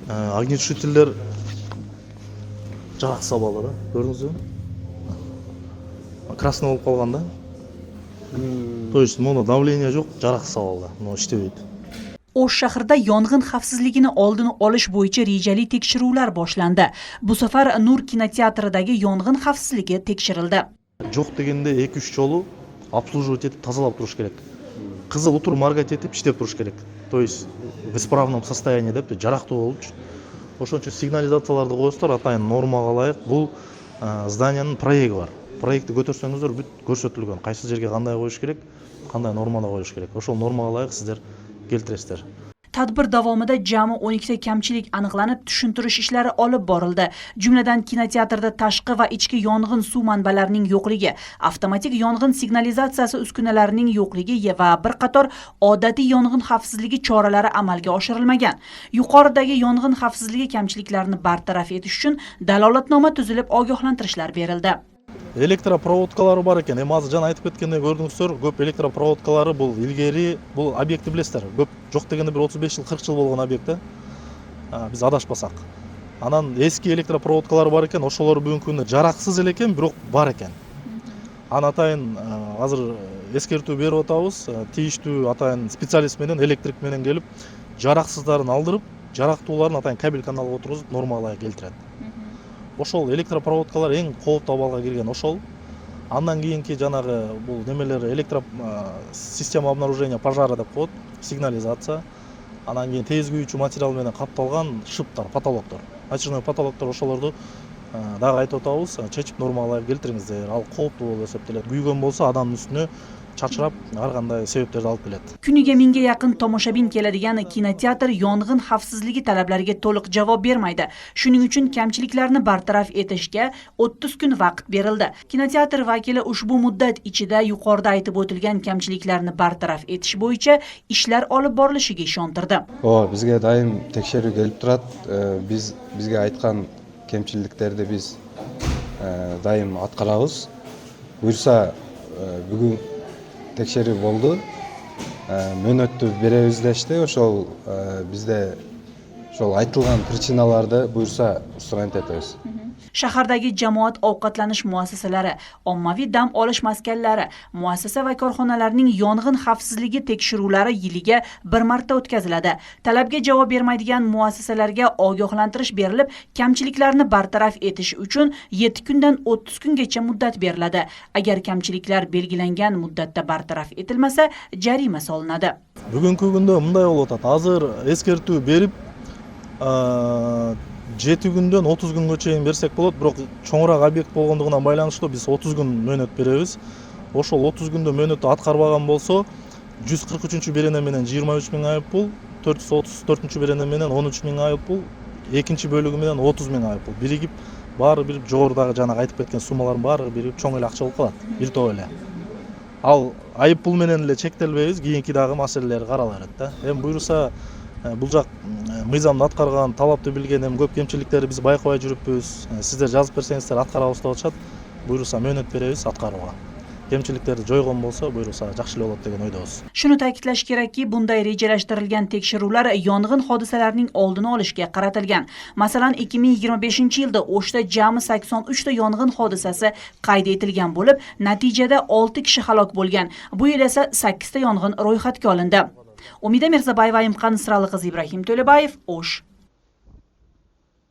Огнетушителер жарақсыз алды, көрдіңіз бе? Красный болып қалған да. То есть мұны давление жоқ, жарақсыз алды, но іштебейді. O'sh shahrida yong'in xavfsizligini oldini olish bo'yicha rejali tekshiruvlar boshlandi. Bu safar Nur kinoteatridagi yong'in xavfsizligi tekshirildi. Жоқ дегенде 2-3 жолу обслуживать етіп, тазалап тұрыш керек. Қызыл утур маргать етіп, іштеп тұрыш керек. То есть в исправном состоянии деп, жарақты болып. Ошон үчүн сигнализацияларды коесуздар, атайын нормага ылайык. Бул зданиянын проекти бар. Проектти көтөрсөңүздөр бүт көрсөтүлгөн. Кайсы жерге кандай коюш керек, кандай нормада коюш керек. Ошол нормага ылайык сиздер keltirasizlar. Tadbir davomida jami 12 ta kamchilik aniqlanib, tushuntirish ishlari olib borildi. Jumladan kinoteatrda tashqi va ichki yong'in suv manbalarining yo'qligi, avtomatik yong'in signalizatsiyasi uskunalarining yo'qligi va bir qator odatiy yong'in xavfsizligi choralari amalga oshirilmagan. Yuqoridagi yong'in xavfsizligi kamchiliklarini bartaraf etish uchun dalolatnoma tuzilib, ogohlantirishlar berildi. Электропроводкалары бар екен. Азыр жана айтып кеткендей көрдүңүздөр, көп электропроводкалары бул илгери, бул объектти билесиздер. Көп жок дегенде бир 35 жыл, 40 жыл болгон объект. Биз адашпасак. Анан эски электропроводкалары бар екен, ошолор бүгүнкү күндө жараксыз эле экен, бирок бар екен. Аны атайын азыр эскертүү берип атабыз. Тийиштүү атайын специалист менен, электрик менен келип, жараксыздарын алдырып, жарактууларын атайын кабель каналга отургузуп, нормага келтирет. Ошол электропроводкалар эң кооптуу абалга кирген ошол. Андан кийинки жанагы бул немелер система обнаружения пожара деп коет, сигнализация. Андан кийин тез күйүүчү материал менен капталган шыптар, потолоктор. Очерной потолоктор ошолорду дагы айтып атабыз, чечип нормага келтириңиздер. Ал кооптуу болуп эсептелет. Күйгөн болсо адамдын үстүнө чачырап, ар кандай себептерди алып келет. Kuniga mingga yaqin tomoshabin keladigan kinoteatr yong'in xavfsizligi talablariga to'liq javob bermaydi. Shuning uchun kamchiliklarni bartaraf etishga 30 kun vaqt berildi. Kinoteatr vakili ushbu muddat ichida yuqorida aytib o'tilgan kamchiliklarni bartaraf etish bo'yicha ishlar olib borilishiga ishontirdi. Bizga doim tekshirib kelib turadi. Bizga aytgan kamchiliklarni biz doim atqarabız. Buyursa bugun tekshirib bo'ldi. Mönöttү беребиз дешти, ошол бизде ошол айтылган причиналарды буйрса устранить этебиз. Shahardagi jamoat ovqatlanish muassasalari, ommaviy dam olish maskanlari, muassasa va korxonalarning yong'in xavfsizligi tekshiruvlari yiliga bir marta o'tkaziladi. Talabga javob bermaydigan muassasalarga ogohlantirish berilib, kamchiliklarni bartaraf etish uchun 7 kundan 30 kungacha muddat beriladi. Agar kamchiliklar belgilangan muddatda bartaraf etilmasa, jarima solinadi. Бүгүнкү күндө мындай болуп атат. Азыр эскертүү берип 7 күндөн 30 күнгө чейин берсек болот, бирок чоңураак объект болгондугунан байланыштуу биз 30 күн мөөнөт беребиз. Ошол 30 күндө мөөнөттү аткарбаган болсо 143 берене менен 23 000 айыппул, 434 берене менен 13 000 айыппул, экинчи бөлүгү менен 30 000 айыппул. Биригип баары бир жогорудагы жана айтып кеткен суммалардын баары биригип чоң эле акча болуп калат. Бир топ эле. Ал айыппул менен эле чектелбейбиз, кийинки дагы маселелер карала берет да. Эми буйруса бул жак мыйзамды аткарган, талапты билген, эми көп кемчиликтерди биз байкабай жүрүппүз. Сиздер жазып берсеңиздер аткарабыз деп атышат. Буйруса мөөнөт беребиз аткарууга. Кемчиликтерди жойгон болсо, буйруса жакшы эле болот деген ойдобуз. Shuni ta'kidlash kerakki, bunday rejalashtirilgan tekshiruvlar yong'in hodisalarining oldini olishga qaratilgan. Masalan, 2025-yilda O'shda jami 83 ta yong'in hodisasi qayd etilgan bo'lib, natijada 6 kishi halok bo'lgan. Bu yil esa 8 ta yong'in ro'yxatga olindi. Umida Mirzabayeva, Imqon Israliqiz, Ibrohim To'labayev, O'sh.